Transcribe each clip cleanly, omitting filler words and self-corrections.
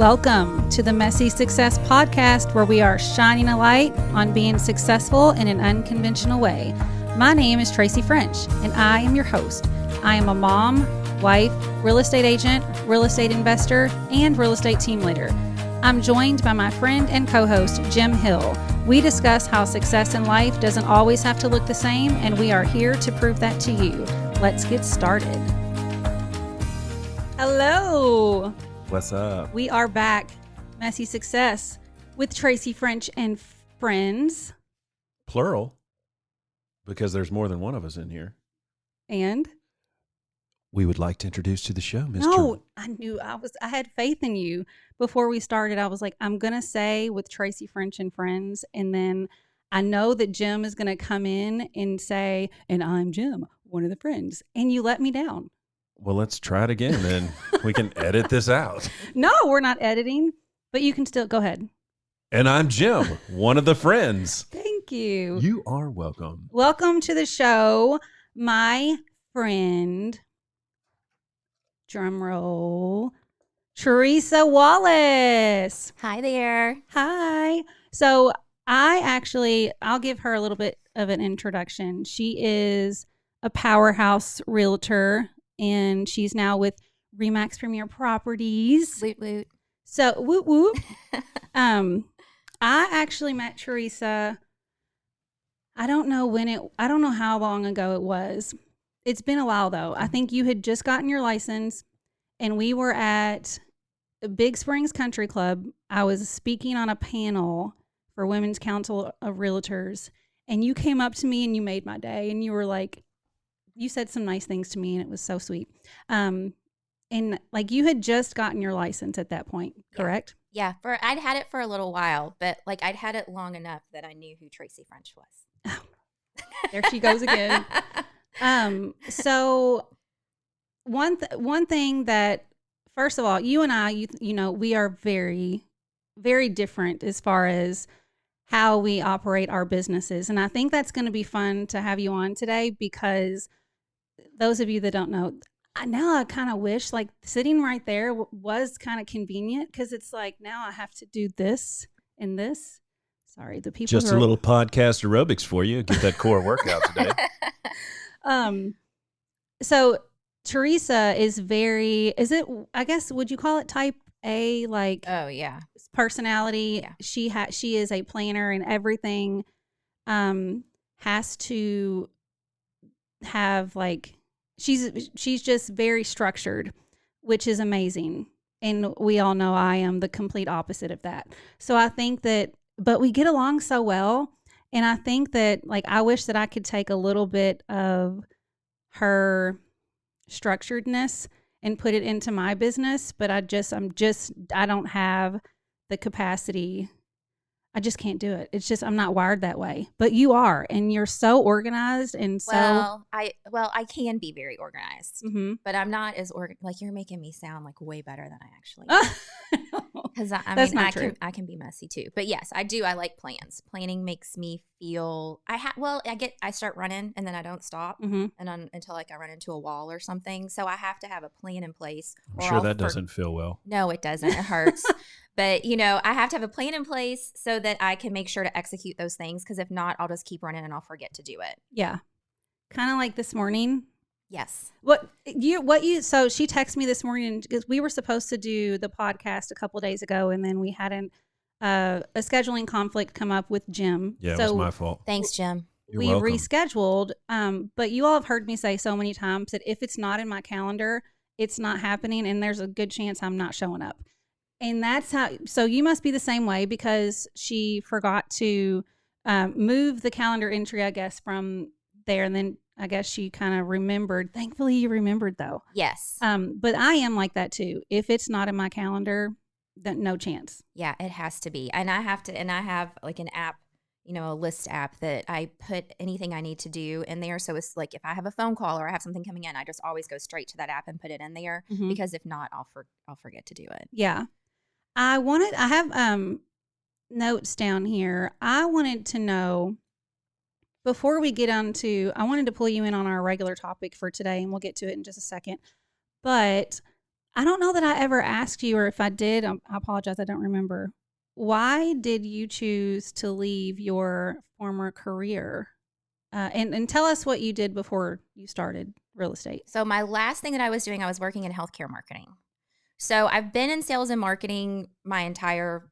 Welcome to the Messy Success Podcast, where we are shining a light on being successful in an unconventional way. My name is Tracy French, and I am your host. I am a mom, wife, real estate agent, real estate investor, and real estate team leader. I'm joined by my friend and co-host, Jim Hill. We discuss how success in life doesn't always have to look the same, and we are here to prove that to you. Let's get started. Hello. What's up? We are back. Messy Success with Tracy French and friends. Plural, because there's more than one of us in here. And? We would like to introduce to the show, Mr. No, I had faith in you. Before we started, I was like, I'm going to say with Tracy French and friends. And then I know that Jim is going to come in and say, and I'm Jim, one of the friends. And you let me down. Well, let's try it again, and we can edit this out. No, we're not editing, but you can still go ahead. And I'm Jim, one of the friends. Thank you. You are welcome. Welcome to the show, my friend, drum roll, Teresa Wallace. Hi there. Hi. So I'll give her a little bit of an introduction. She is a powerhouse realtor, and she's now with Remax Premier Properties. Woot woot. So, woot woot. I actually met Teresa. I don't know how long ago it was. It's been a while though. I think you had just gotten your license, and we were at Big Springs Country Club. I was speaking on a panel for Women's Council of Realtors, and you came up to me and you made my day, and you were like, you said some nice things to me, and it was so sweet. And like you had just gotten your license at that point, correct? Yeah, I'd had it for a little while, but like I'd had it long enough that I knew who Tracy French was. Oh, there she goes again. So one thing that, first of all, you and I, you know, we are very, very different as far as how we operate our businesses. And I think that's going to be fun to have you on today, because those of you that don't know, I kind of wish like sitting right there was kind of convenient, because it's like now I have to do this and this. Sorry, the people. Just a little podcast aerobics for you. Get that core workout today. So Teresa is I guess, would you call it type A? Like, oh yeah, personality. Yeah. She is a planner, and everything has to have like, she's just very structured, which is amazing. And we all know I am the complete opposite of that. So I think that, but we get along so well. And I think that like, I wish that I could take a little bit of her structuredness and put it into my business. But I don't have the capacity. I just can't do it. It's just, I'm not wired that way, but you are, and you're so organized. And so, I can be very organized, but I'm not as like you're making me sound like way better than I actually am. Because I can be messy too. But yes, I do. I like plans. Planning makes me feel I start running and then I don't stop until like I run into a wall or something. So I have to have a plan in place. I'm sure that doesn't feel well. No, it doesn't. It hurts. But, you know, I have to have a plan in place so that I can make sure to execute those things. Because if not, I'll just keep running and I'll forget to do it. Yeah. Kind of like this morning. Yes. So she texted me this morning, because we were supposed to do the podcast a couple of days ago, and then we had a scheduling conflict come up with Jim. Yeah, it was my fault. Thanks, Jim. You're welcome. Rescheduled. But you all have heard me say so many times that if it's not in my calendar, it's not happening, and there's a good chance I'm not showing up. And that's how, so you must be the same way, because she forgot to move the calendar entry, I guess, from there. And then I guess she kind of remembered. Thankfully, you remembered though. Yes. But I am like that too. If it's not in my calendar, then no chance. Yeah, it has to be. And I have like an app, you know, a list app that I put anything I need to do in there. So it's like if I have a phone call or I have something coming in, I just always go straight to that app and put it in there, because if not, I'll forget to do it. Yeah. I have notes down here. I wanted to know, before we get on to, I wanted to pull you in on our regular topic for today, and we'll get to it in just a second. But I don't know that I ever asked you, or if I did, I apologize. I don't remember. Why did you choose to leave your former career? And tell us what you did before you started real estate. So my last thing that I was doing, I was working in healthcare marketing. So I've been in sales and marketing my entire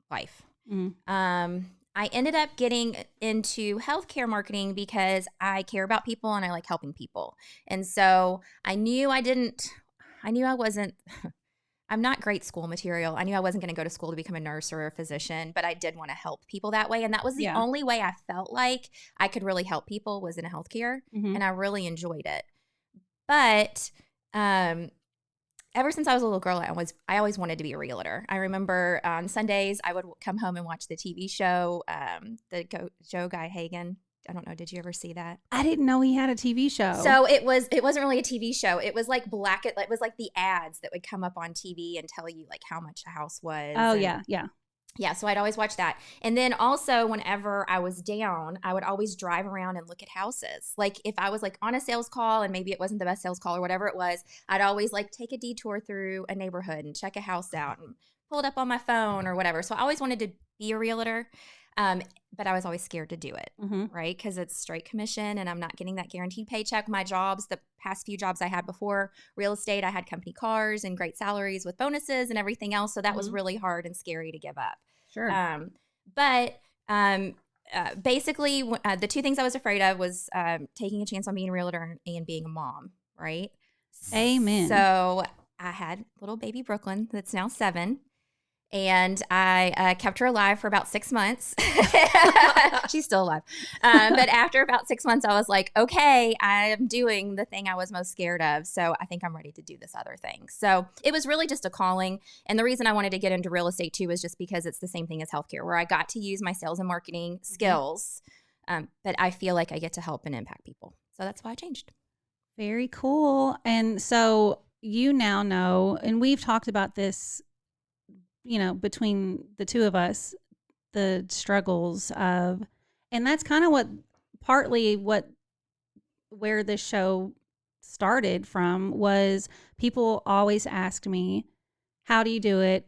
life. Mm-hmm. I ended up getting into healthcare marketing because I care about people and I like helping people. And so I knew I wasn't, I'm not great school material. I knew I wasn't going to go to school to become a nurse or a physician, but I did want to help people that way. And that was the only way I felt like I could really help people was in healthcare. Mm-hmm. And I really enjoyed it. But ever since I was a little girl, I always wanted to be a realtor. I remember on Sundays, I would come home and watch the TV show, Joe Guy Hagen. I don't know. Did you ever see that? I didn't know he had a TV show. So it wasn't really a TV show. It was like it was like the ads that would come up on TV and tell you like how much the house was. Oh, and, yeah. Yeah, so I'd always watch that. And then also whenever I was down, I would always drive around and look at houses. Like if I was like on a sales call and maybe it wasn't the best sales call or whatever it was, I'd always like take a detour through a neighborhood and check a house out and pull it up on my phone or whatever. So I always wanted to be a realtor, but I was always scared to do it, right? Because it's straight commission and I'm not getting that guaranteed paycheck. My jobs, the past few jobs I had before real estate, I had company cars and great salaries with bonuses and everything else. So that was really hard and scary to give up. Sure. Basically, the two things I was afraid of was taking a chance on being a realtor and being a mom, right? Amen. So I had little baby Brooklyn that's now 7. And I kept her alive for about 6 months. She's still alive. But after about 6 months, I was like, okay, I am doing the thing I was most scared of. So I think I'm ready to do this other thing. So it was really just a calling. And the reason I wanted to get into real estate too was just because it's the same thing as healthcare, where I got to use my sales and marketing skills. But I feel like I get to help and impact people. So that's why I changed. Very cool. And so you now know, and we've talked about this, between the two of us, the struggles of, and that's kind of where this show started from, was people always asked me, how do you do it?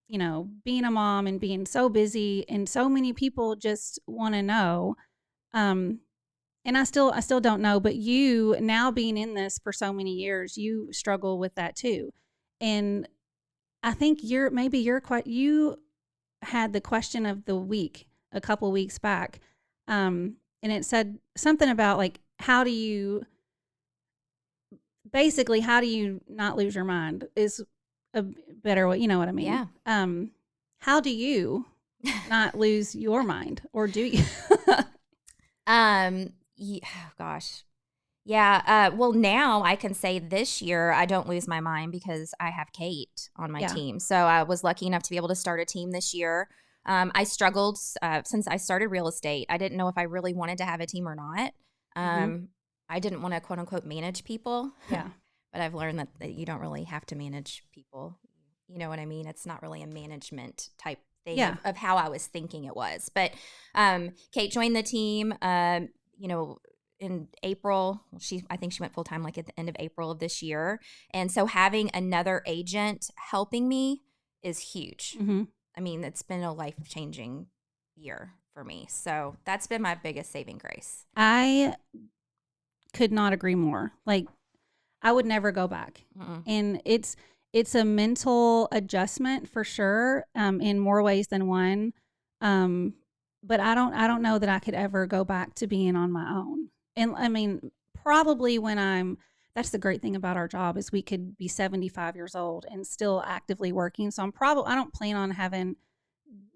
Being a mom and being so busy, and so many people just want to know. And I still don't know, but you now being in this for so many years, you struggle with that too. And I think you had the question of the week a couple weeks back. And it said something about like, how do you not lose your mind is a better way. You know what I mean? Yeah. How do you not lose your mind, or do you? Gosh. Yeah. Well, now I can say this year I don't lose my mind because I have Kate on my team. So I was lucky enough to be able to start a team this year. I struggled since I started real estate. I didn't know if I really wanted to have a team or not. I didn't want to quote unquote manage people. Yeah. But I've learned that you don't really have to manage people. You know what I mean? It's not really a management type thing of how I was thinking it was. But Kate joined the team, in April. I think she went full time like at the end of April of this year. And so having another agent helping me is huge. Mm-hmm. I mean, it's been a life-changing year for me. So that's been my biggest saving grace. I could not agree more. Like, I would never go back. Mm-mm. And it's a mental adjustment for sure, in more ways than one. But I don't know that I could ever go back to being on my own. And I mean, probably that's the great thing about our job, is we could be 75 years old and still actively working. So I don't plan on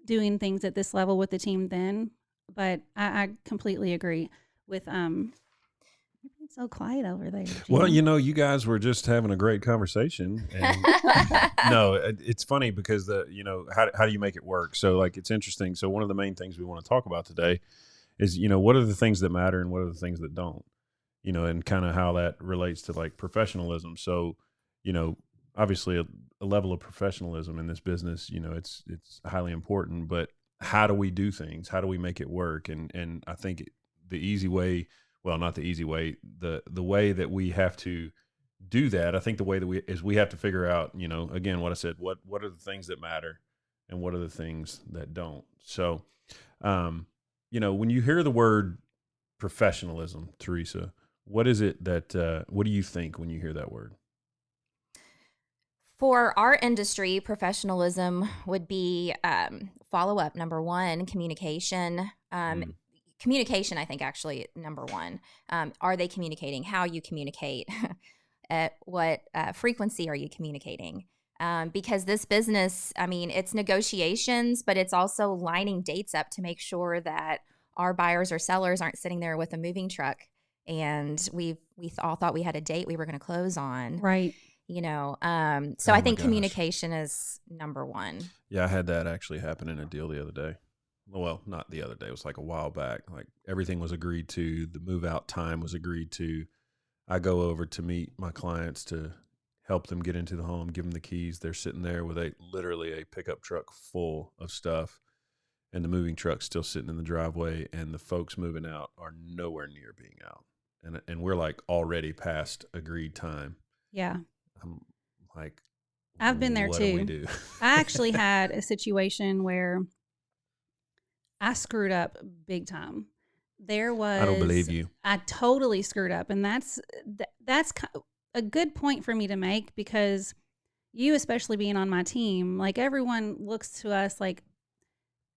doing things at this level with the team then, but I completely agree with, it's so quiet over there, Jim. Well, you guys were just having a great conversation. And no, it's funny because how do you make it work? So like, it's interesting. So one of the main things we want to talk about today is, what are the things that matter and what are the things that don't, and kind of how that relates to like professionalism. So, obviously a level of professionalism in this business, it's highly important, but how do we do things? How do we make it work? And I think the easy way, well, not the easy way, the way that we have to do that, I think the way that we have to figure out, you know, again, what I said, what are the things that matter and what are the things that don't. So, you know, when you hear the word professionalism, Teresa, what is it that, what do you think when you hear that word? For our industry, professionalism would be follow-up, number one, communication. Communication, I think, actually, number one. Are they communicating? How you communicate? At what frequency are you communicating? Because this business, I mean, it's negotiations, but it's also lining dates up to make sure that our buyers or sellers aren't sitting there with a moving truck and we all thought we had a date we were going to close on. Right. You know, so I think communication is number one. Yeah, I had that actually happen in a deal the other day. Well, not the other day. It was like a while back. Like everything was agreed to. The move out time was agreed to. I go over to meet my clients to help them get into the home, give them the keys. They're sitting there with literally a pickup truck full of stuff, and the moving truck's still sitting in the driveway, and the folks moving out are nowhere near being out. And we're like already past agreed time. Yeah. I'm like, I've been there what too. Do we do? I actually had a situation where I screwed up big time. There was, I don't believe you. I totally screwed up. And that's a good point for me to make, because you, especially being on my team, like everyone looks to us like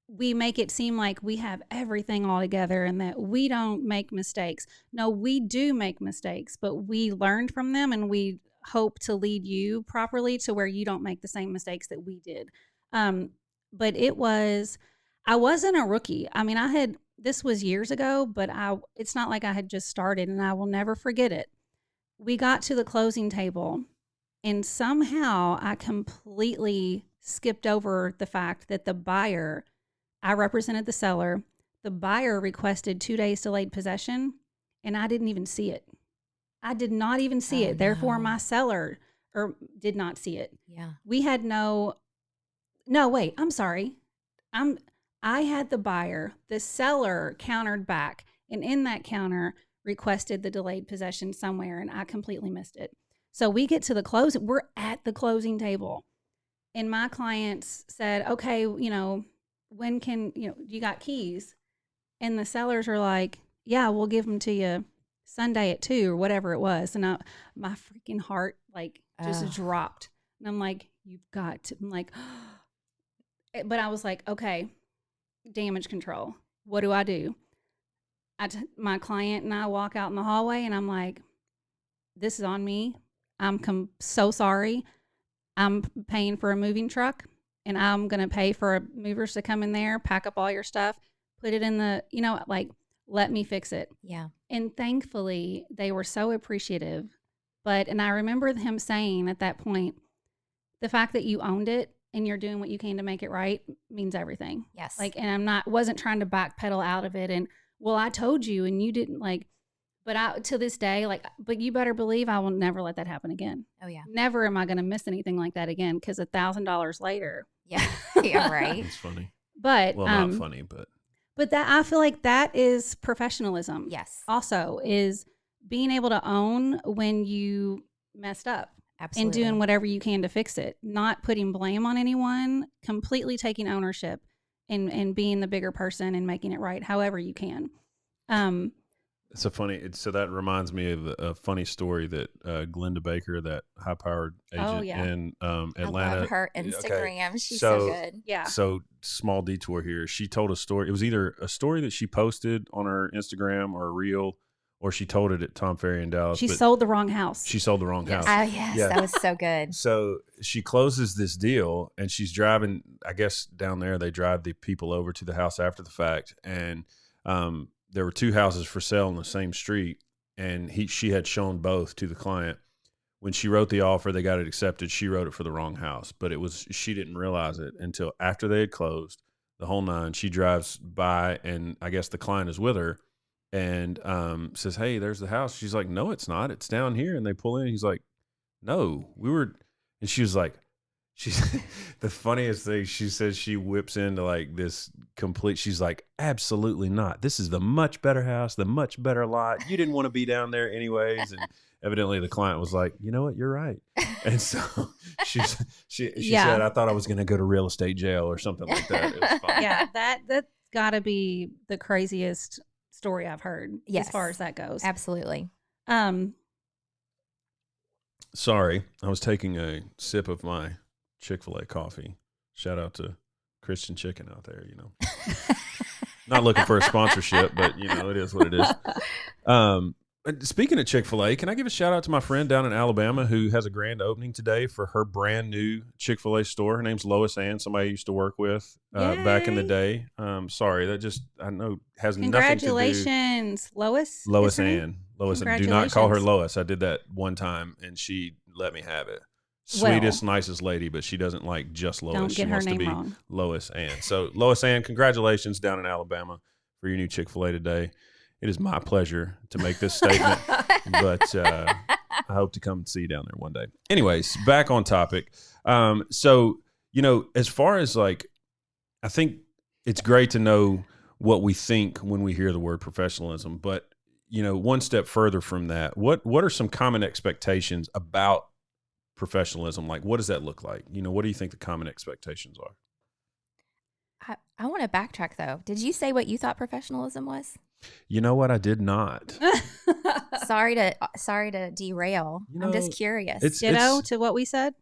we make it seem like we have everything all together and that we don't make mistakes. No, we do make mistakes, but we learned from them, and we hope to lead you properly to where you don't make the same mistakes that we did. But I wasn't a rookie. I mean, this was years ago, but it's not like I had just started, and I will never forget it. We got to the closing table, and somehow I completely skipped over the fact that I represented the seller. The buyer requested 2 days delayed possession, and I didn't even see it. I did not even see it. Therefore, my seller did not see it. Yeah. We had wait, I'm sorry. I had the buyer. The seller countered back, and in that counter requested the delayed possession somewhere, and I completely missed it. So we get to the closing. We're at the closing table, and my clients said, okay, you know, when can, you know, you got keys? And the sellers are like, yeah, we'll give them to you Sunday at 2 or whatever it was. And my freaking heart just dropped. And I'm like, you've got to, I'm like, but I was like, okay, damage control. What do? My client and I walk out in the hallway, and I'm like, this is on me. I'm so sorry. I'm paying for a moving truck, and I'm going to pay for movers to come in there, pack up all your stuff, put it in the, you know, like, let me fix it. Yeah. And thankfully, they were so appreciative. And I remember him saying at that point, the fact that you owned it and you're doing what you can to make it right means everything. Yes. Like, and wasn't trying to backpedal out of it. And, well, I told you and you didn't, like, but to this day, like, but you better believe I will never let that happen again. Oh, yeah. Never am I going to miss anything like that again, because $1,000 later. Yeah. Yeah, right. It's funny. But, well, not funny, but that, I feel like that is professionalism. Yes. Also is being able to own when you messed up. Absolutely. And doing whatever you can to fix it, not putting blame on anyone, completely taking ownership and being the bigger person and making it right however you can. So that reminds me of a funny story that Glenda Baker, that high-powered agent in Atlanta. I love her Instagram. Okay. She's so good. Yeah. So small detour here. She told a story. It was either a story that she posted on her Instagram or a reel, or she told it at Tom Ferry in Dallas. She sold the wrong house. She sold the wrong house. Yes, yeah. That was so good. So she closes this deal, and she's driving, I guess down there, they drive the people over to the house after the fact. And there were 2 houses for sale on the same street, and she had shown both to the client. When she wrote the offer, they got it accepted. She wrote it for the wrong house, but she didn't realize it until after they had closed, the whole nine. She drives by, and I guess the client is with her, and says, hey, there's the house. She's like, no, it's not. It's down here. And they pull in. He's like, no, and she was like, the funniest thing, she says she whips into like this complete, she's like, absolutely not. This is the much better house, the much better lot. You didn't want to be down there anyways. And evidently the client was like, you know what, you're right. And so she said, I thought I was going to go to real estate jail or something like that. It was fun. Yeah, that's got to be the craziest story I've heard as far as that goes. Absolutely. Sorry, I was taking a sip of my Chick-fil-A coffee. Shout out to Christian Chicken out there, Not looking for a sponsorship, but it is what it is. Speaking of Chick-fil-A, can I give a shout out to my friend down in Alabama who has a grand opening today for her brand new Chick-fil-A store? Her name's Lois Ann, somebody I used to work with back in the day. Sorry, that just, I know, has nothing to do. Congratulations, Lois. Lois Ann. Lois, do not call her Lois. I did that one time and she let me have it. Sweetest, nicest lady, but she doesn't like just Lois. Don't get she her wants name to be wrong. Lois Ann. So Lois Ann, congratulations down in Alabama for your new Chick-fil-A today. It is my pleasure to make this statement, but I hope to come and see you down there one day. Anyways, back on topic. So, as far as like, I think it's great to know what we think when we hear the word professionalism, but one step further from that, what are some common expectations about professionalism? Like, what does that look like? What do you think the common expectations are? I want to backtrack though. Did you say what you thought professionalism was? You know what? I did not. Sorry to derail. I'm just curious. It's to what we said.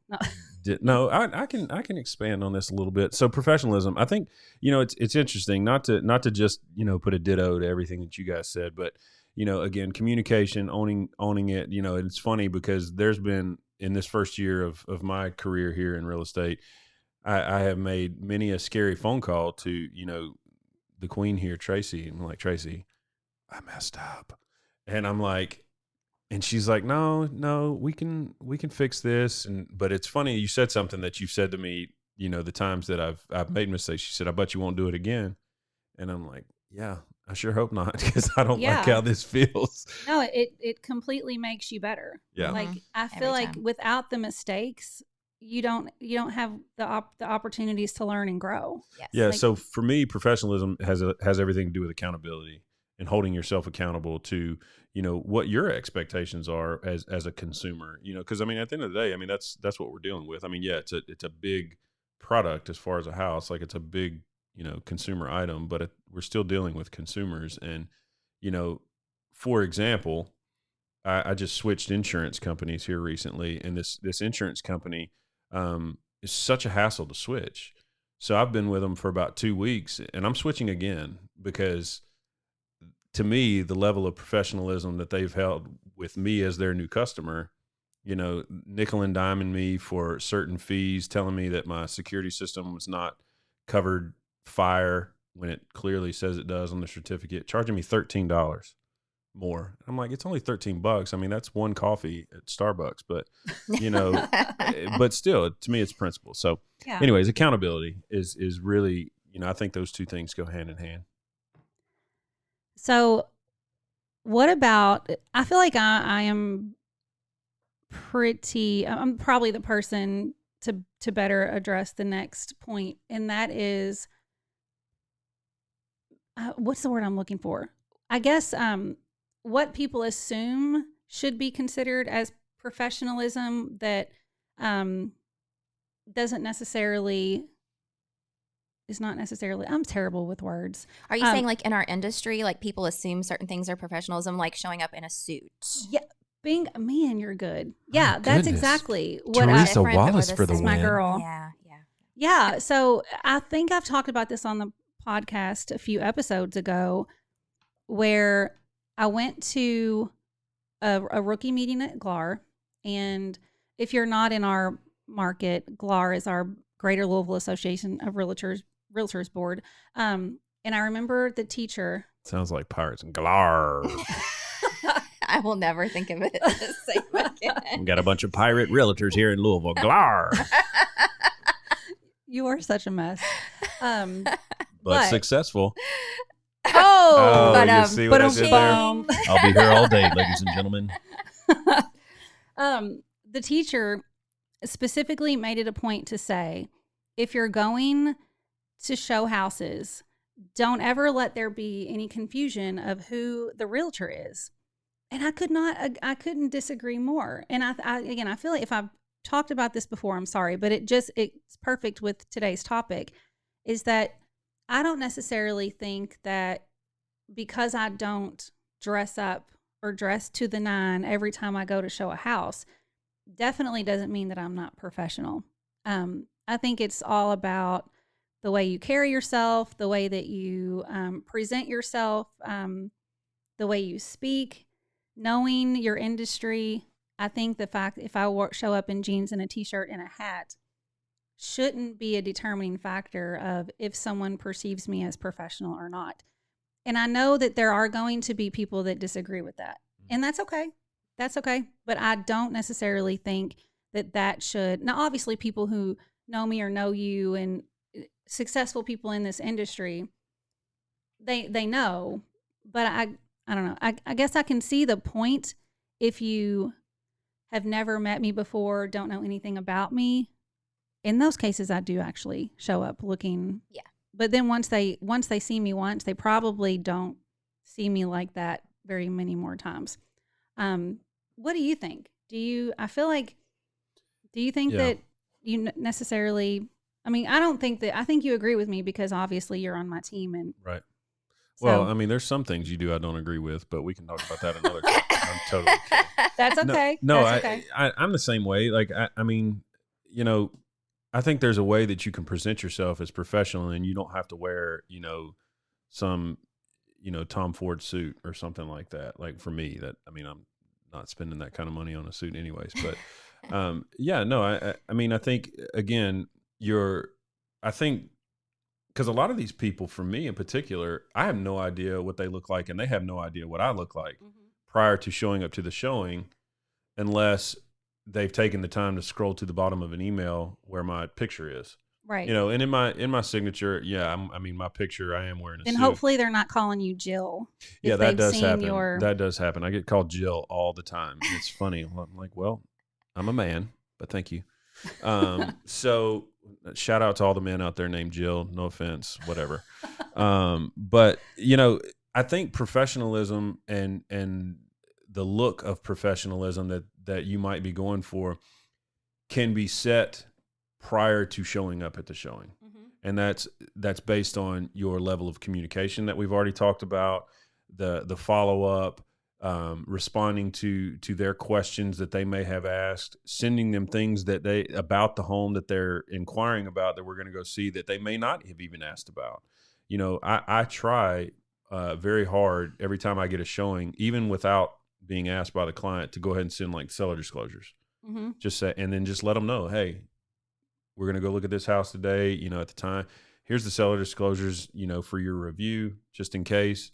No, I can expand on this a little bit. So professionalism, I think, it's interesting not to just, put a ditto to everything that you guys said, but, again, communication, owning it, it's funny because there's been, in this first year of my career here in real estate, I have made many a scary phone call to, the queen here, Tracy. And I'm like, Tracy, I messed up. And I'm like, and she's like, no, we can fix this. But it's funny, you said something that you've said to me, the times that I've made mistakes. She said, I bet you won't do it again. And I'm like, yeah, I sure hope not, because I don't like how this feels. No, it completely makes you better. Yeah. Like I feel like without the mistakes, you don't have the opportunities to learn and grow. Yes. Yeah. So for me, professionalism has everything to do with accountability and holding yourself accountable to, what your expectations are as a consumer, because at the end of the day, that's what we're dealing with. It's a big product as far as a house, like it's a big, consumer item, but we're still dealing with consumers. And, for example, I just switched insurance companies here recently, and this insurance company is such a hassle to switch. So I've been with them for about 2 weeks, and I'm switching again because, to me, the level of professionalism that they've held with me as their new customer, nickel and diming me for certain fees, telling me that my security system was not covered fire when it clearly says it does on the certificate, charging me $13 more. I'm like, it's only $13. That's one coffee at Starbucks, but but still, to me, it's principle. So anyways, accountability is really, I think those two things go hand in hand. So what about, I feel like I'm probably the person to better address the next point. And that is, what's the word I'm looking for? I guess, what people assume should be considered as professionalism that doesn't necessarily, is not necessarily, I'm terrible with words. Are you saying like in our industry, like people assume certain things are professionalism, like showing up in a suit? Yeah. Man, you're good. Yeah, that's exactly what Teresa Wallace for the win. My girl. Yeah. So I think I've talked about this on the podcast a few episodes ago, where I went to a rookie meeting at GLAR, and if you're not in our market, GLAR is our Greater Louisville Association of Realtors board. And I remember the teacher. Sounds like Pirates and GLAR. I will never think of it the same again. We got a bunch of pirate realtors here in Louisville. GLAR. You are such a mess. But successful. You see what I did there? I'll be here all day, ladies and gentlemen. The teacher specifically made it a point to say, if you're going to show houses, don't ever let there be any confusion of who the realtor is. And I couldn't disagree more. And I feel like if I've talked about this before, I'm sorry, but it's perfect with today's topic, is that I don't necessarily think that because I don't dress up or dress to the nine every time I go to show a house, definitely doesn't mean that I'm not professional. I think it's all about the way you carry yourself, the way that you present yourself, the way you speak, knowing your industry. I think the fact if I show up in jeans and a t-shirt and a hat shouldn't be a determining factor of if someone perceives me as professional or not. And I know that there are going to be people that disagree with that. And that's okay. That's okay. But I don't necessarily think that should. Now, obviously, people who know me or know you and successful people in this industry, they know. But I don't know. I guess I can see the point if you have never met me before, don't know anything about me. In those cases, I do actually show up looking. Yeah. But then once they see me once, they probably don't see me like that very many more times. What do you think? Do you think that you necessarily, I mean, I think you agree with me because obviously you're on my team and right. Well, I mean, there's some things you do I don't agree with, but we can talk about that another time. I'm totally kidding. That's okay. No, That's okay. I'm the same way. Like, I mean, you know, I think there's a way that you can present yourself as professional and you don't have to wear, you know, some, you know, Tom Ford suit or something like that. Like for me, I'm not spending that kind of money on a suit anyways, but I mean, I think again, because a lot of these people, for me in particular, I have no idea what they look like and they have no idea what I look like prior to showing up to the showing, unless they've taken the time to scroll to the bottom of an email where my picture is. Right. You know, and in my signature, my picture, I am wearing a suit. And hopefully they're not calling you Jill. Yeah, that does happen. That does happen. I get called Jill all the time. It's funny. I'm like, well, I'm a man, but thank you. So shout out to all the men out there named Jill. No offense, whatever. But you know, I think professionalism and the look of professionalism that you might be going for can be set prior to showing up at the showing. And that's based on your level of communication that we've already talked about, the follow-up, responding to their questions that they may have asked, sending them things about the home that they're inquiring about that we're going to go see that they may not have even asked about. You know, I try very hard every time I get a showing, even without being asked by the client, to go ahead and send like seller disclosures. Just say, and then just let them know, hey, we're going to go look at this house today. You know, at the time, here's the seller disclosures, you know, for your review, just in case.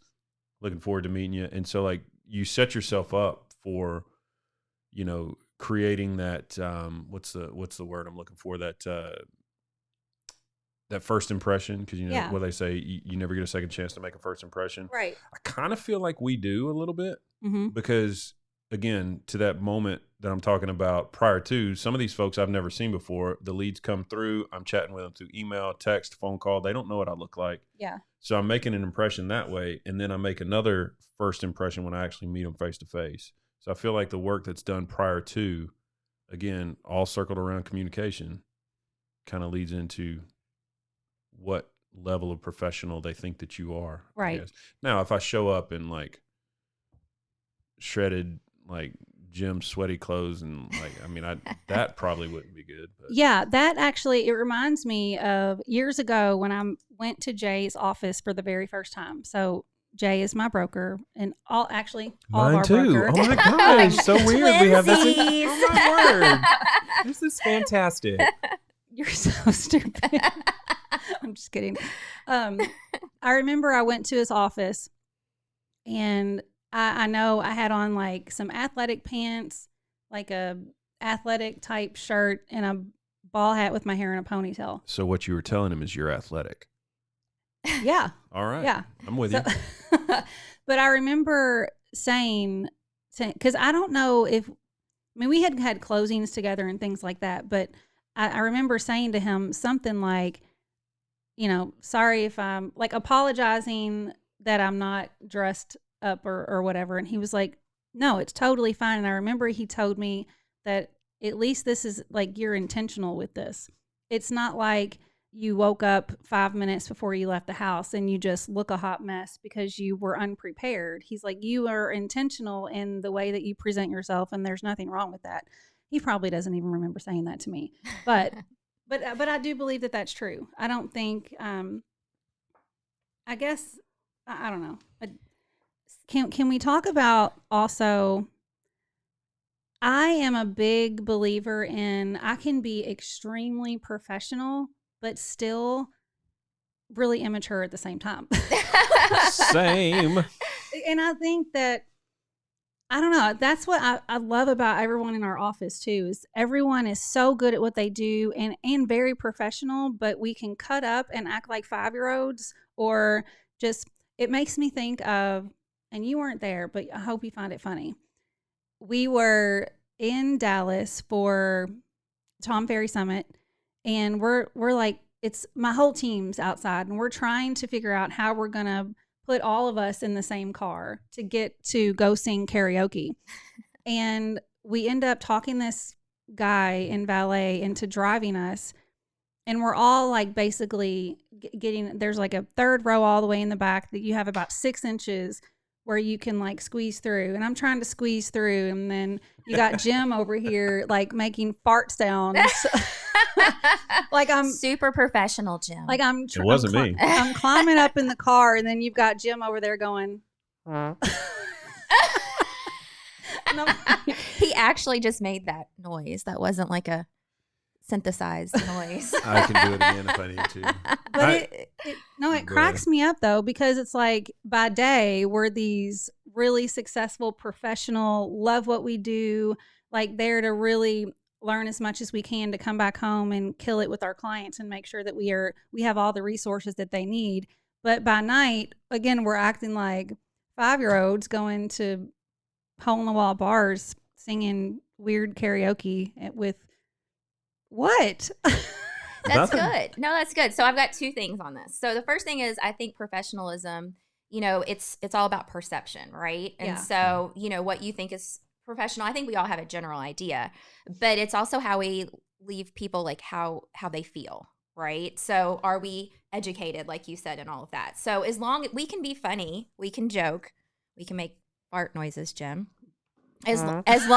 Looking forward to meeting you. And so like you set yourself up for, you know, creating that, what's the word I'm looking for? That first impression. Cause you know what they say, you never get a second chance to make a first impression. Right. I kind of feel like we do a little bit because again, to that moment that I'm talking about prior to, some of these folks I've never seen before, the leads come through, I'm chatting with them through email, text, phone call. They don't know what I look like. Yeah. So I'm making an impression that way. And then I make another first impression when I actually meet them face to face. So I feel like the work that's done prior to, again, all circled around communication, kind of leads into what level of professional they think that you are. Right. Now, if I show up in like shredded, like Jim sweaty clothes and like, I mean, that probably wouldn't be good. But. Yeah, that actually, it reminds me of years ago when I went to Jay's office for the very first time. So Jay is my broker and all Mine of our too. broker. Oh my gosh, so weird. We have this. Oh my word. This is fantastic. You're so stupid. I'm just kidding. I remember I went to his office and I know I had on like some athletic pants, like a athletic type shirt and a ball hat with my hair in a ponytail. So what you were telling him is you're athletic. Yeah. All right. Yeah. I'm with you. But I remember saying, because I don't know if mean, we had closings together and things like that, but I remember saying to him something like, you know, sorry if I'm like apologizing that I'm not dressed up or whatever. And he was like, no, it's totally fine. And I remember he told me that at least this is like, you're intentional with this. It's not like you woke up 5 minutes before you left the house and you just look a hot mess because you were unprepared. He's like, you are intentional in the way that you present yourself, and there's nothing wrong with that. He probably doesn't even remember saying that to me, but I do believe that that's true. I don't think, I guess, I don't know. Can we talk about also, I am a big believer in, I can be extremely professional, but still really immature at the same time. Same. And I think that, I don't know, that's what I love about everyone in our office too, is everyone is so good at what they do and very professional, but we can cut up and act like 5-year-olds, or just, it makes me think of, and you weren't there, but I hope you find it funny. We were in Dallas for Tom Ferry Summit, and we're like, it's my whole team's outside, and we're trying to figure out how we're going to put all of us in the same car to get to go sing karaoke. And we end up talking this guy in valet into driving us. And we're all like basically getting, there's like a third row all the way in the back that you have about 6 inches where you can like squeeze through. And I'm trying to squeeze through. And then you got Jim over here like making fart sounds. Like I'm super professional, Jim. Like it wasn't me. I'm climbing up in the car, and then you've got Jim over there going. He actually just made that noise. That wasn't like a synthesized noise. I can do it again if I need to. But it cracks me up though, because it's like by day we're these really successful professional, love what we do, like there to really learn as much as we can to come back home and kill it with our clients and make sure that we have all the resources that they need. But by night, again, we're acting like 5-year-olds going to hole in the wall bars singing weird karaoke with what? That's good. No, that's good. So I've got 2 things on this. So the first thing is, I think professionalism, you know, it's all about perception, right? And so, you know, what you think is professional, I think we all have a general idea, but it's also how we leave people, like how they feel, right? So are we educated, like you said, and all of that? So as long as we can be funny, we can joke, we can make fart noises, Jim, as long as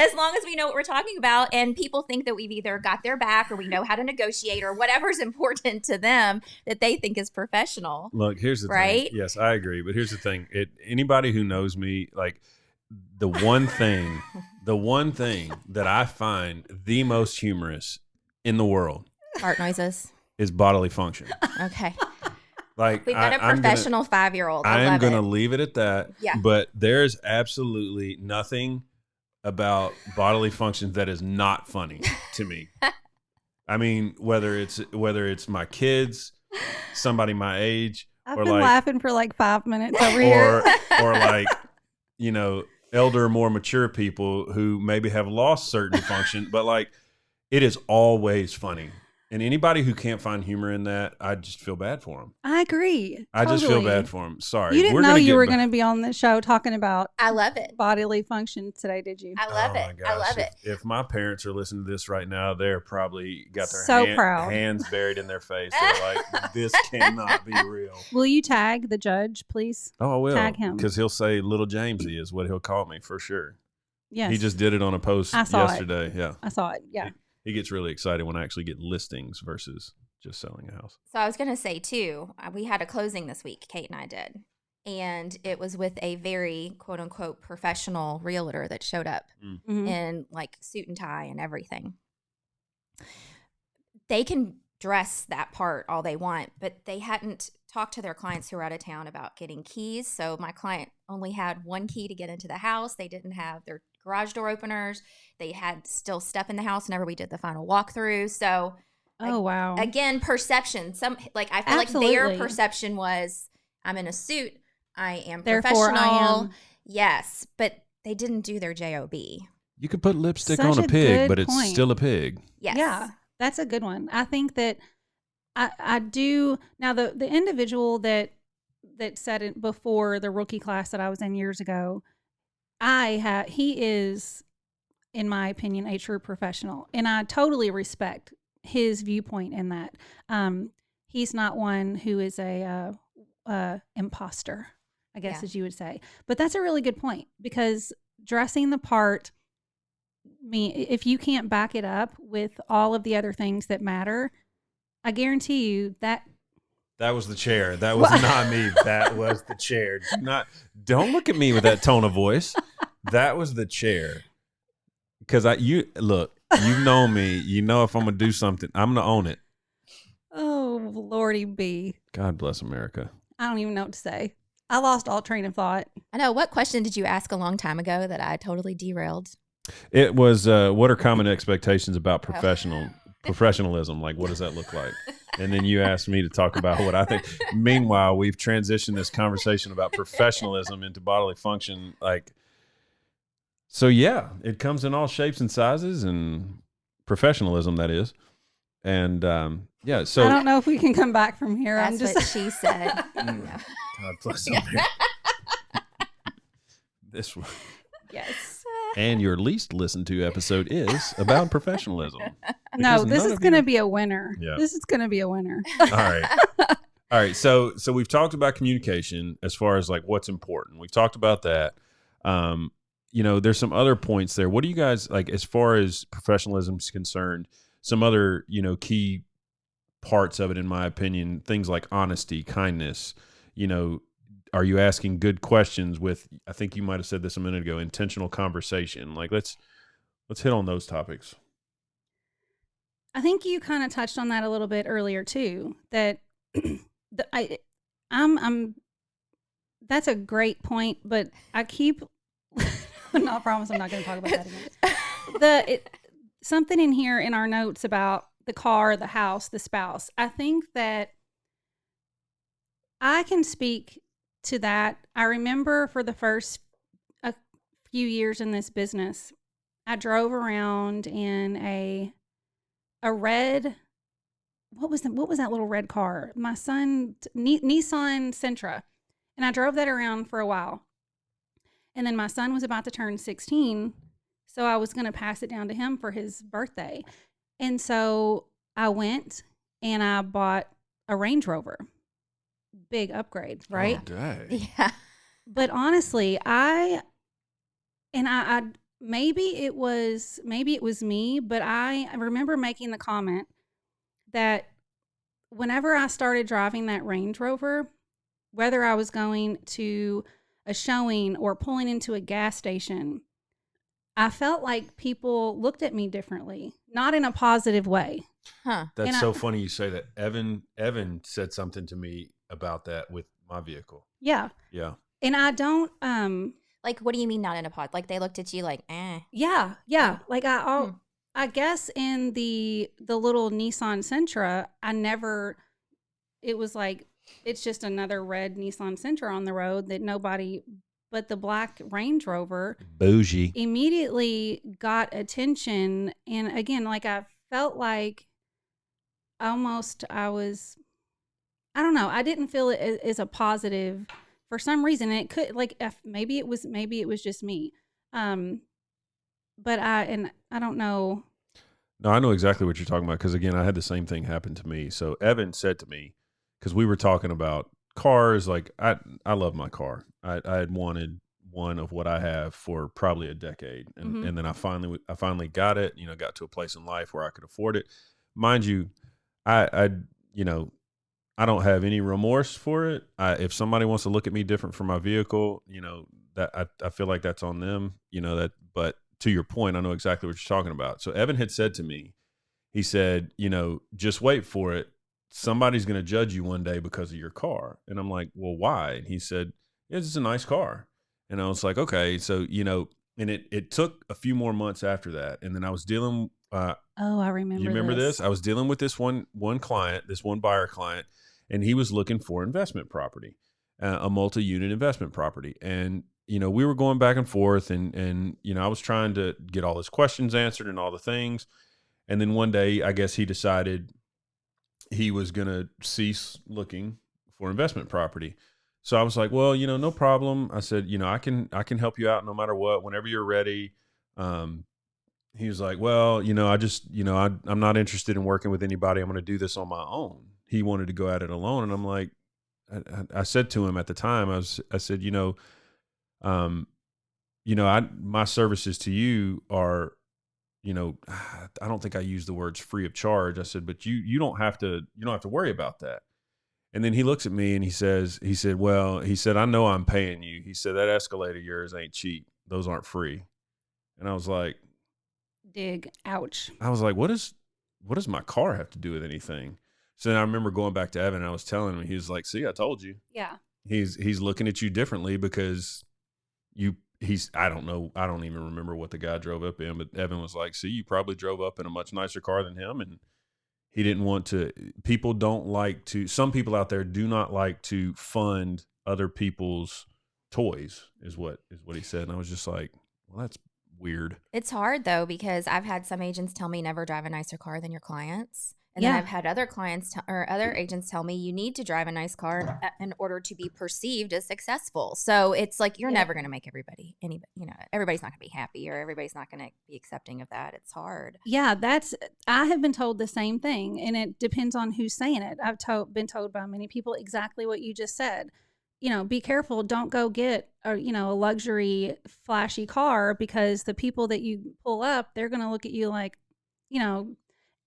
as long as we know what we're talking about, and people think that we've either got their back or we know how to negotiate or whatever's important to them that they think is professional. Look, here's the thing. Yes, I agree. But here's the thing. Anybody who knows me, like the one thing that I find the most humorous in the world, fart noises, is bodily function. Okay. Like we've got a professional 5-year-old. I am going to leave it at that. Yeah. But there's absolutely nothing about bodily functions that is not funny to me. I mean, whether it's my kids, somebody my age, I've been laughing for like 5 minutes over here, or like, you know, elder, more mature people who maybe have lost certain function, but like it is always funny. And anybody who can't find humor in that, I just feel bad for them. I agree. I just feel bad for them. Sorry. You didn't know you were going to be on the show talking about I love it. bodily function today, did you? I love it. I love it. If my parents are listening to this right now, they're probably got their hands buried in their face. They're like, this cannot be real. Will you tag the judge, please? Oh, I will. Tag him. Because he'll say Little Jamesy is what he'll call me for sure. Yes. He just did it on a post yesterday. Yeah. I saw it. Yeah. He gets really excited when I actually get listings versus just selling a house. So I was going to say too, we had a closing this week, Kate and I did. And it was with a very quote unquote professional realtor that showed up in like suit and tie and everything. They can dress that part all they want, but they hadn't talked to their clients who were out of town about getting keys. So my client only had 1 key to get into the house. They didn't have their garage door openers. They had still stuff in the house whenever we did the final walkthrough. So, wow. Again, perception. I feel like their perception was, I'm in a suit. I am Therefore, professional. I am. Yes, but they didn't do their job. You could put lipstick Such on a a pig, good but it's point. still a pig. Yes. Yeah, that's a good one. I think that I do now. The individual that said it before the rookie class that I was in years ago, he is, in my opinion, a true professional, and I totally respect his viewpoint in that. He's not one who is a imposter, I guess, as you would say. But that's a really good point, because dressing the part, if you can't back it up with all of the other things that matter, I guarantee you that. That was the chair. That was not me. That was the chair. Don't look at me with that tone of voice. That was the chair. Because look, you've known me. You know if I'm gonna do something, I'm gonna own it. Oh, Lordy B. God bless America. I don't even know what to say. I lost all train of thought. I know. What question did you ask a long time ago that I totally derailed? It was, what are common expectations about professionalism? Like, what does that look like? And then you asked me to talk about what I think. Meanwhile, we've transitioned this conversation about professionalism into bodily function. So yeah, it comes in all shapes and sizes, and professionalism, that is. And yeah, so I don't know if we can come back from here. That's what she said. God bless America. This one. Yes. And your least listened to episode is about professionalism. No, this is going to be a winner. Yeah. This is going to be a winner. All right. So we've talked about communication as far as like what's important. We've talked about that. There's some other points there. What do you guys like as far as professionalism is concerned? Some other, key parts of it, in my opinion, things like honesty, kindness, are you asking good questions with, I think you might have said this a minute ago, intentional conversation? Like, let's hit on those topics. I think you kind of touched on that a little bit earlier too, that that's a great point, but I keep, I promise I'm not going to talk about that again. Something in here in our notes about the car, the house, the spouse. I think that I can speak to that. I remember for the first a few years in this business, I drove around in a red, what was that little red car? My son, Nissan Sentra. And I drove that around for a while. And then my son was about to turn 16, so I was going to pass it down to him for his birthday. And so I went and I bought a Range Rover. Big upgrade, right? Oh, dang. Yeah. But honestly, I maybe it was me, but I remember making the comment that whenever I started driving that Range Rover, whether I was going to a showing or pulling into a gas station, I felt like people looked at me differently, not in a positive way. Huh. That's so funny you say that. Evan said something to me about that with my vehicle. Yeah. Yeah. And I don't like, what do you mean not in a pod? Like they looked at you like, eh. Yeah. Like I guess in the little Nissan Sentra, it was like, it's just another red Nissan Sentra on the road that nobody, but the black Range Rover bougie immediately got attention. And again, like I felt like almost I don't know. I didn't feel it as a positive for some reason. And it could, like, maybe it was just me. But I don't know. No, I know exactly what you're talking about. Cause again, I had the same thing happen to me. So Evan said to me, cause we were talking about cars. Like I love my car. I had wanted one of what I have for probably a decade. And, and then I finally got it, got to a place in life where I could afford it. Mind you, I don't have any remorse for it. If somebody wants to look at me different for my vehicle, that I feel like that's on them, but to your point, I know exactly what you're talking about. So Evan had said to me, he said, just wait for it. Somebody's going to judge you one day because of your car. And I'm like, well, why? And he said, it's a nice car. And I was like, okay. So, and it took a few more months after that. And then I was dealing, I remember. You remember this? I was dealing with this one client, this one buyer client, and he was looking for investment property, a multi-unit investment property. And we were going back and forth, and I was trying to get all his questions answered and all the things. And then one day, I guess he decided he was going to cease looking for investment property. So I was like, well, no problem. I said, I can help you out no matter what, whenever you're ready. He was like, well, I just, I'm not interested in working with anybody. I'm going to do this on my own. He wanted to go at it alone. And I'm like, I said to him at the time, I said, my services to you are, I don't think I used the words free of charge. I said, but you don't have to worry about that. And then he looks at me and he said, I know I'm paying you. He said, that Escalade of yours ain't cheap. Those aren't free. And I was like, dig, ouch. I was like, what does my car have to do with anything? So then I remember going back to Evan and I was telling him, he was like, see, I told you. Yeah. He's looking at you differently because I don't know. I don't even remember what the guy drove up in, but Evan was like, see, you probably drove up in a much nicer car than him. And he didn't want to, some people out there do not like to fund other people's toys is what he said. And I was just like, well, that's weird. It's hard though, because I've had some agents tell me never drive a nicer car than your clients. And then I've had other clients or other agents tell me you need to drive a nice car in order to be perceived as successful. So it's like you're never going to make everybody's not going to be happy, or everybody's not going to be accepting of that. It's hard. Yeah, I have been told the same thing, and it depends on who's saying it. I've been told by many people exactly what you just said. Be careful. Don't go get a luxury, flashy car, because the people that you pull up, they're going to look at you like,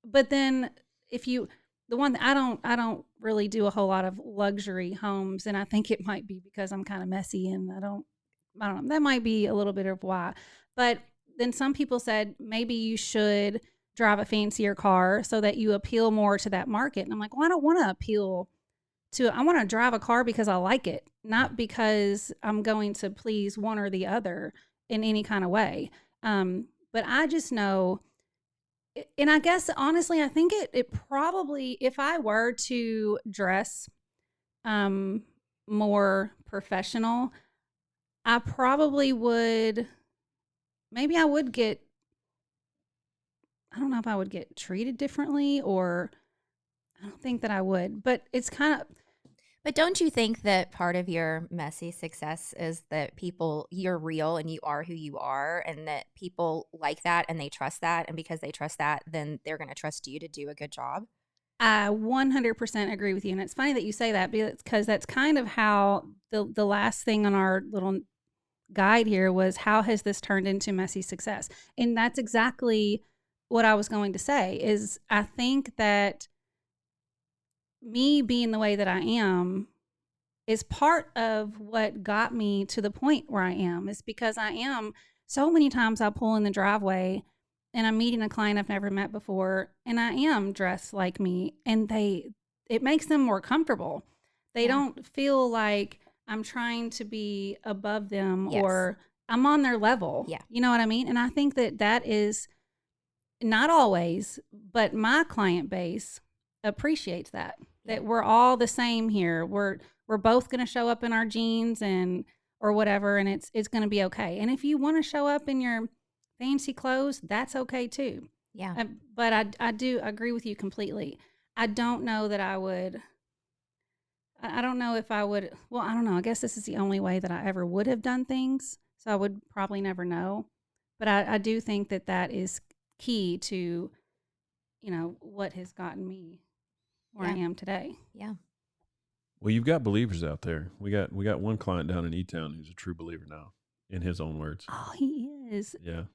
but then I don't really do a whole lot of luxury homes, and I think it might be because I'm kind of messy and I don't know. That might be a little bit of why. But then some people said maybe you should drive a fancier car so that you appeal more to that market. And I'm like, well, I don't want to appeal to, I want to drive a car because I like it, not because I'm going to please one or the other in any kind of way. But I just know, and I guess, honestly, I think it probably, if I were to dress more professional, I probably would, maybe I would get, I don't know if I would get treated differently, or I don't think that I would, but it's kind of. But don't you think that part of your messy success is that you're real and you are who you are, and that people like that and they trust that, and because they trust that, then they're going to trust you to do a good job? I 100% agree with you. And it's funny that you say that, because that's kind of how the last thing on our little guide here was, how has this turned into messy success? And that's exactly what I was going to say, is I think that me being the way that I am is part of what got me to the point where I am. Is because I am, so many times I pull in the driveway and I'm meeting a client I've never met before, and I am dressed like me, and it makes them more comfortable. They don't feel like I'm trying to be above them, or I'm on their level. Yeah. You know what I mean? And I think that is not always, but my client base appreciates that. That we're all the same here. We're both going to show up in our jeans or whatever, and it's going to be okay. And if you want to show up in your fancy clothes, that's okay too. Yeah. But I do agree with you completely. I don't know that I would. I don't know if I would. Well, I don't know. I guess this is the only way that I ever would have done things, so I would probably never know. But I do think that is key to, what has gotten me where I am today. Yeah. Well, you've got believers out there. We got one client down in E-Town who's a true believer now, in his own words. Oh, he is. Yeah.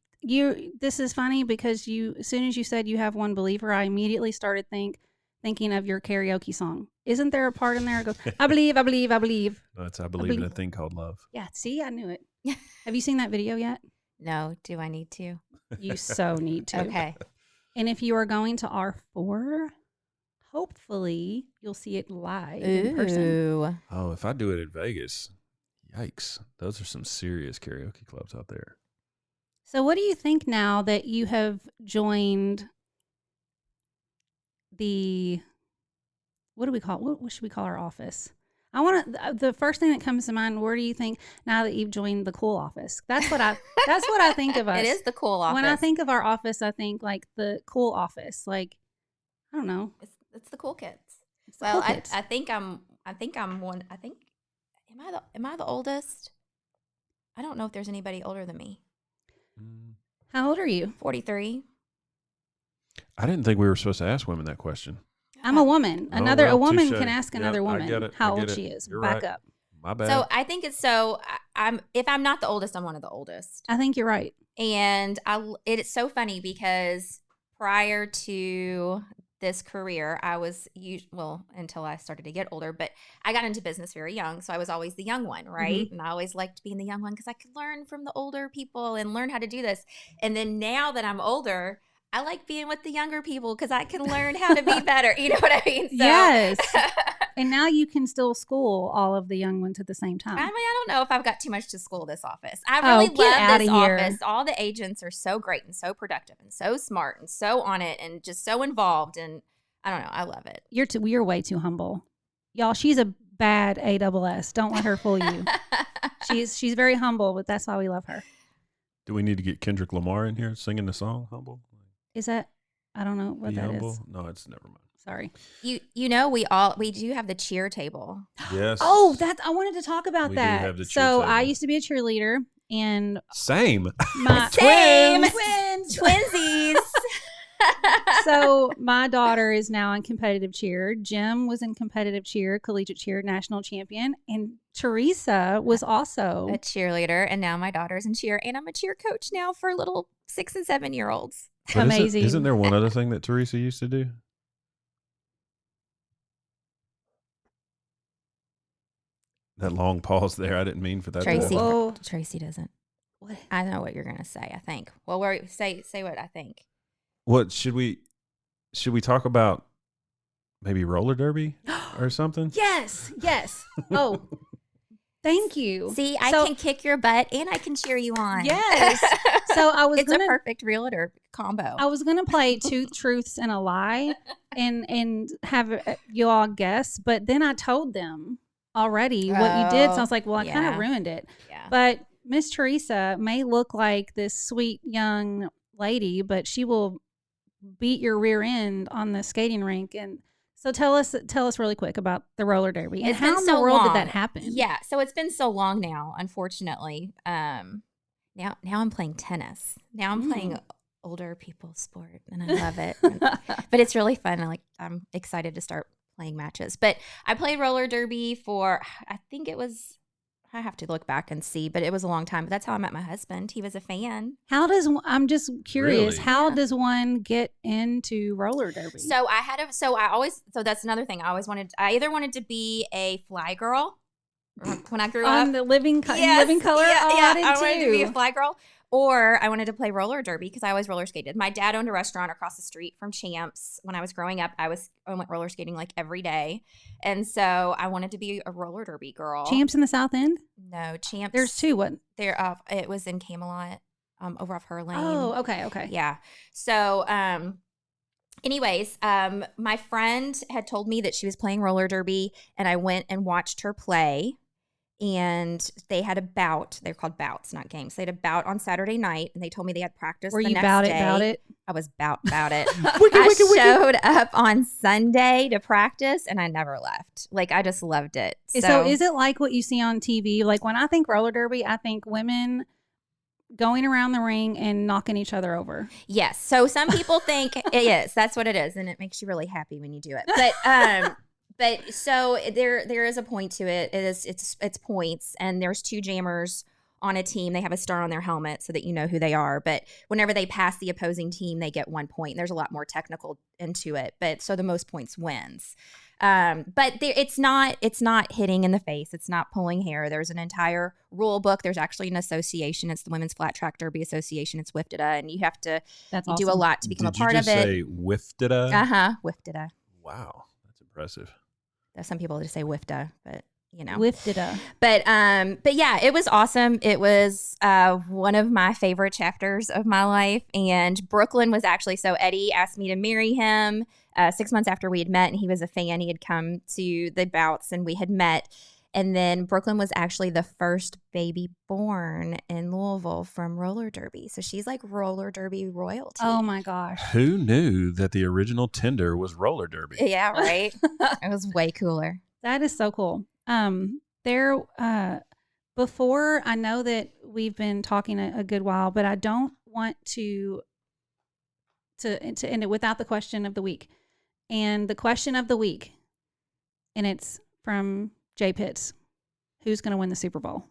This is funny because as soon as you said you have one believer, I immediately started thinking of your karaoke song. Isn't there a part in there that goes, I believe, I believe, I believe? No, it's I believe in a thing called love. Yeah. See, I knew it. Have you seen that video yet? No. Do I need to? You so need to. Okay. And if you are going to R4, hopefully you'll see it live in person. Oh, if I do it in Vegas, yikes. Those are some serious karaoke clubs out there. So what do you think now that you have joined what do we call it? What should we call our office? The first thing that comes to mind, where do you think, now that you've joined the cool office? That's what I think of us. It is the cool office. When I think of our office, I think like the cool office. Like, I don't know. It's the cool kids. Cool kids. I think I'm one. I think, am I the oldest? I don't know if there's anybody older than me. How old are you? 43. I didn't think we were supposed to ask women that question. I'm a woman. A woman can ask another woman how old she is. You're Back right. up. My bad. So I think it's if I'm not the oldest, I'm one of the oldest. I think you're right. And it's so funny because prior to this career, I was until I started to get older, but I got into business very young. So I was always the young one, right? Mm-hmm. And I always liked being the young one because I could learn from the older people and learn how to do this. And then now that I'm older, I like being with the younger people because I can learn how to be better. You know what I mean? So. Yes. And now you can still school all of the young ones at the same time. I mean, I don't know if I've got too much to school this office. I really love this office. All the agents are so great and so productive and so smart and so on it and just so involved. And I don't know. I love it. You're way too humble. Y'all, she's a bad ASS. Don't let her fool you. She's very humble, but that's why we love her. Do we need to get Kendrick Lamar in here singing the song "Humble"? Is that? I don't know what Be that humble? is. No, it's never mind. Sorry. You know we do have the cheer table. Yes. Oh, I wanted to talk about that. Do have the cheer so table. I used to be a cheerleader, and same. My Twinsies. So my daughter is now in competitive cheer. Jim was in competitive cheer, collegiate cheer, national champion, and Teresa was also a cheerleader. And now my daughter's in cheer, and I'm a cheer coach now for little 6 and 7 year olds. But amazing. Isn't there one other thing that Teresa used to do? That long pause there. I didn't mean for that. Tracy doesn't. What? I know what you're gonna say. I think. Well, say what I think. What should we talk about? Maybe roller derby or something? Yes. Oh, thank you. See, I can kick your butt and I can cheer you on. Yes. So it's a perfect realtor combo. I was gonna play 2 truths and a lie, and have you all guess, but then I told them already what you did, so I was like, well, I kind of ruined it. Yeah. But Miss Teresa may look like this sweet young lady, but she will beat your rear end on the skating rink. And so tell us really quick about the roller derby and how in the world did that happen? Yeah, so it's been so long now, unfortunately. Now I'm playing tennis. Now I'm playing older people's sport, and I love it. But it's really fun. I'm excited to start playing matches. But I played roller derby for, I think it was, I have to look back and see, but it was a long time. But that's how I met my husband. He was a fan. I'm just curious, really? How does one get into roller derby? So that's another thing. I either wanted to be a fly girl when I grew up. On the living color? Yeah, I too. wanted to be a fly girl. Or I wanted to play roller derby because I always roller skated. My dad owned a restaurant across the street from Champs. When I was growing up, I went roller skating like every day. And so I wanted to be a roller derby girl. Champs in the South End? No, Champs. There's 2. What? It was in Camelot, over off her lane. Oh, okay. Yeah. So, anyways, my friend had told me that she was playing roller derby, and I went and watched her play. And they had a bout. They're called bouts, not games. They had a bout on Saturday night, and they told me they had practice the next day. Were you about it? I was about it. I showed up on Sunday to practice, and I never left. I just loved it. So is it like what you see on TV? Like, when I think roller derby, I think women going around the ring and knocking each other over. Yes. So some people think it is. That's what it is, and it makes you really happy when you do it. But so there is a point to it. It's points, and there's 2 jammers on a team. They have a star on their helmet so that you know who they are. But whenever they pass the opposing team, they get 1 point. There's a lot more technical into it, but so the most points wins. But it's not hitting in the face. It's not pulling hair. There's an entire rule book. There's actually an association. It's the Women's Flat Track Derby Association. It's WFDA, and you have to do a lot to become a part of it. Did you just say WFDA? WFDA. Wow, that's impressive. Some people just say WFDA, but Lifted up. But yeah, it was awesome. It was one of my favorite chapters of my life. And Brooklyn was actually, so Eddie asked me to marry him 6 months after we had met, and he was a fan. He had come to the bouts and we had met. And then Brooklyn was actually the first baby born in Louisville from roller derby. So she's like roller derby royalty. Oh my gosh. Who knew that the original Tinder was roller derby? Yeah, right. It was way cooler. That is so cool. Before, I know that we've been talking a good while, but I don't want to end it without the question of the week. And the question of the week, and it's from Jay Pitts. Who's going to win the Super Bowl?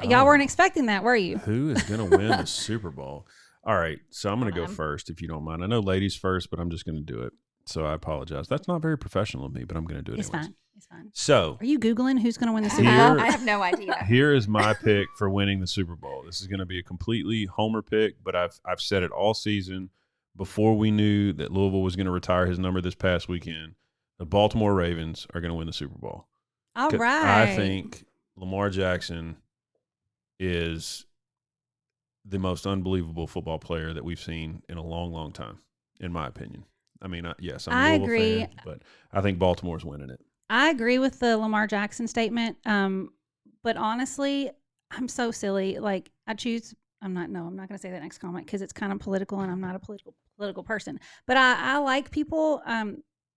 Y'all weren't expecting that, were you? Who is going to win the Super Bowl? All right, so I'm going to go first, if you don't mind. I know ladies first, but I'm just going to do it. So I apologize. That's not very professional of me, but I'm going to do it anyways. Fine. It's fine. So, are you Googling who's going to win the Super Bowl? I have no idea. Here is my pick for winning the Super Bowl. This is going to be a completely homer pick, but I've said it all season before we knew that Louisville was going to retire his number this past weekend. The Baltimore Ravens are going to win the Super Bowl. All right. I think Lamar Jackson is the most unbelievable football player that we've seen in a long, long time, in my opinion. I mean, yes, I'm a Louisville agree. fan, but I think Baltimore's winning it. I agree with the Lamar Jackson statement. But honestly, I'm so silly. Like, I'm not going to say that next comment because it's kind of political and I'm not a political person. But I like people,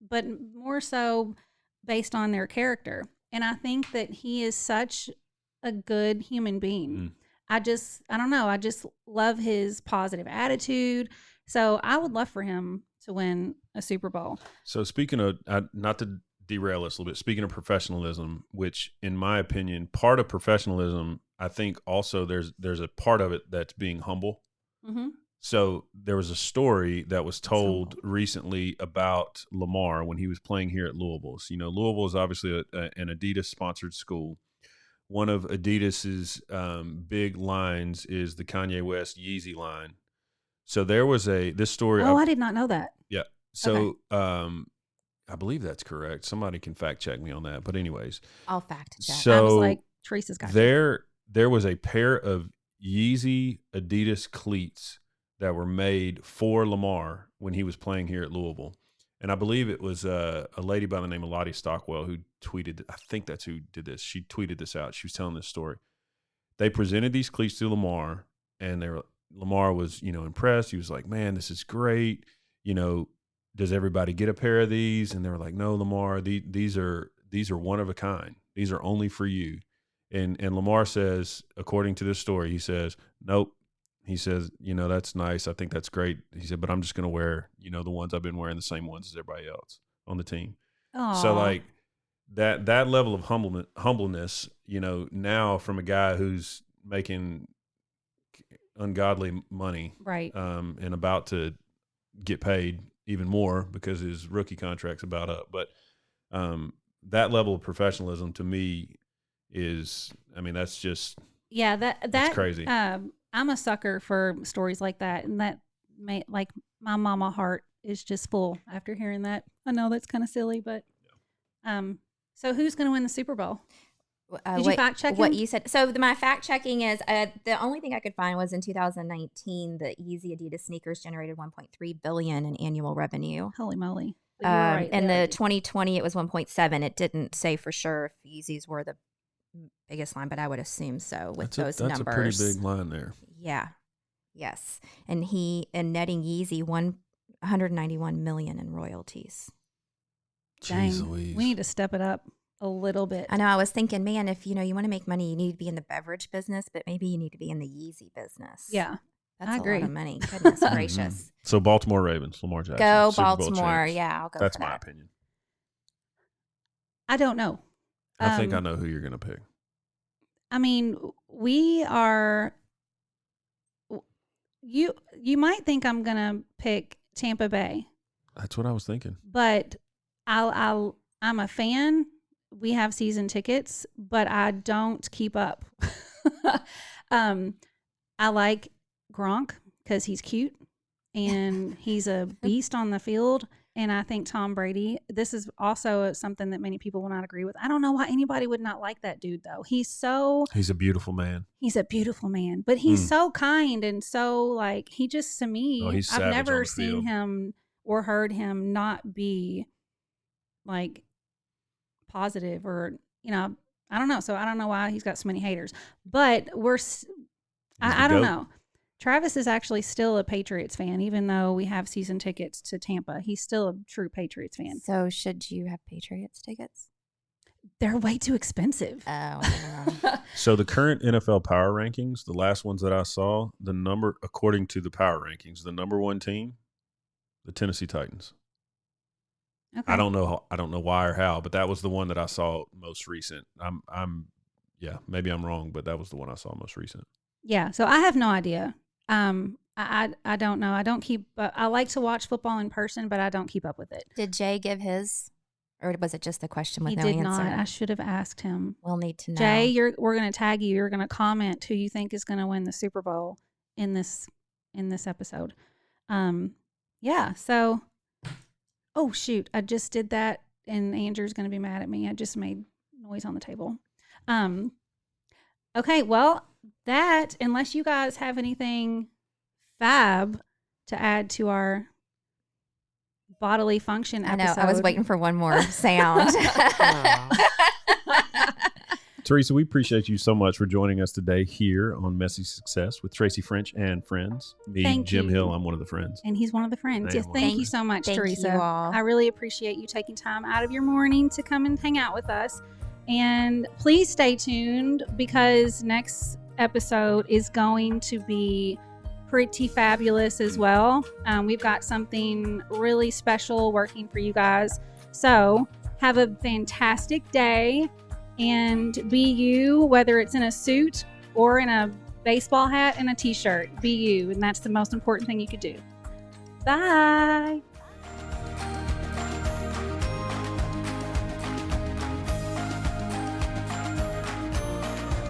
but more so based on their character. And I think that he is such a good human being. I don't know. I just love his positive attitude. So I would love for him to win a Super Bowl. So speaking of, not to derail us a little bit, speaking of professionalism, which in my opinion, part of professionalism, I think also there's a part of it that's being humble. Mm-hmm. So there was a story that was told recently about Lamar when he was playing here at Louisville. So, Louisville is obviously an Adidas-sponsored school. One of Adidas's big lines is the Kanye West Yeezy line. So there was this story. Oh, I did not know that. Yeah. So I believe that's correct. Somebody can fact check me on that. But anyways. I'll fact check. So I was like, Teresa's got there was a pair of Yeezy Adidas cleats that were made for Lamar when he was playing here at Louisville. And I believe it was a lady by the name of Lottie Stockwell who tweeted, I think that's who did this. She tweeted this out. She was telling this story. They presented these cleats to Lamar, and Lamar was, impressed. He was like, man, this is great. Does everybody get a pair of these? And they were like, no, Lamar, these are one of a kind. These are only for you. And Lamar says, according to this story, he says, nope. He says, that's nice. I think that's great. He said, but I'm just going to wear, the ones I've been wearing, the same ones as everybody else on the team. Aww. So like that level of humbleness, now from a guy who's making ungodly money, right, and about to get paid even more because his rookie contract's about up. But that level of professionalism to me is, that's just that's crazy. I'm a sucker for stories like that, and that my mama heart is just full after hearing that. I know that's kind of silly, but so who's going to win the Super Bowl? Did you fact check what you said? So my fact checking is the only thing I could find was in 2019, the Yeezy Adidas sneakers generated 1.3 billion in annual revenue. Holy moly! Right, and the 2020 it was 1.7. It didn't say for sure if Yeezys were the biggest line, but I would assume so with those numbers. That's a pretty big line there. Yeah. Yes. And netting Yeezy 191 million in royalties. Dang, we need to step it up a little bit. I know. I was thinking, man, if you want to make money, you need to be in the beverage business, but maybe you need to be in the Yeezy business. Yeah. That's I agree. A lot of money. Goodness gracious. So Baltimore Ravens, Lamar Jackson. Go Baltimore. Yeah, I'll go. That's my opinion. I don't know. I think I know who you're going to pick. I mean, we are. You might think I'm going to pick Tampa Bay. That's what I was thinking. But I'm a fan. We have season tickets, but I don't keep up. I like Gronk because he's cute and he's a beast on the field. And I think Tom Brady, this is also something that many people will not agree with. I don't know why anybody would not like that dude, though. He's a beautiful man. He's a beautiful man, but he's so kind and so like, he just, to me, I've never seen him or heard him not be like positive or, you know, I don't know. So I don't know why he's got so many haters, but I don't know. Travis is actually still a Patriots fan, even though we have season tickets to Tampa. He's still a true Patriots fan. So should you have Patriots tickets? They're way too expensive. Oh. So the current NFL power rankings, the last ones that I saw, according to the power rankings, the number one team, the Tennessee Titans. Okay. I don't know why or how, but that was the one that I saw most recent. Maybe I'm wrong, but that was the one I saw most recent. Yeah. So I have no idea. I don't know. I don't keep. I like to watch football in person, but I don't keep up with it. Did Jay give his, or was it just a question with no answer? He did not. I should have asked him. We'll need to know. Jay, we're going to tag you. You're going to comment who you think is going to win the Super Bowl in this episode. Yeah. So, oh shoot, I just did that, and Andrew's going to be mad at me. I just made noise on the table. Okay. Well, that, unless you guys have anything fab to add to our bodily function episode. I know. I was waiting for one more sound. Teresa, we appreciate you so much for joining us today here on Messy Success with Tracy French and friends. Me, Jim Hill, I'm one of the friends. And he's one of the friends. Yes, thank you so much, Teresa. You all. I really appreciate you taking time out of your morning to come and hang out with us. And please stay tuned, because next episode is going to be pretty fabulous as well. We've got something really special working for you guys. So have a fantastic day and be you, whether it's in a suit or in a baseball hat and a t-shirt. Be you, and that's the most important thing you could do. Bye.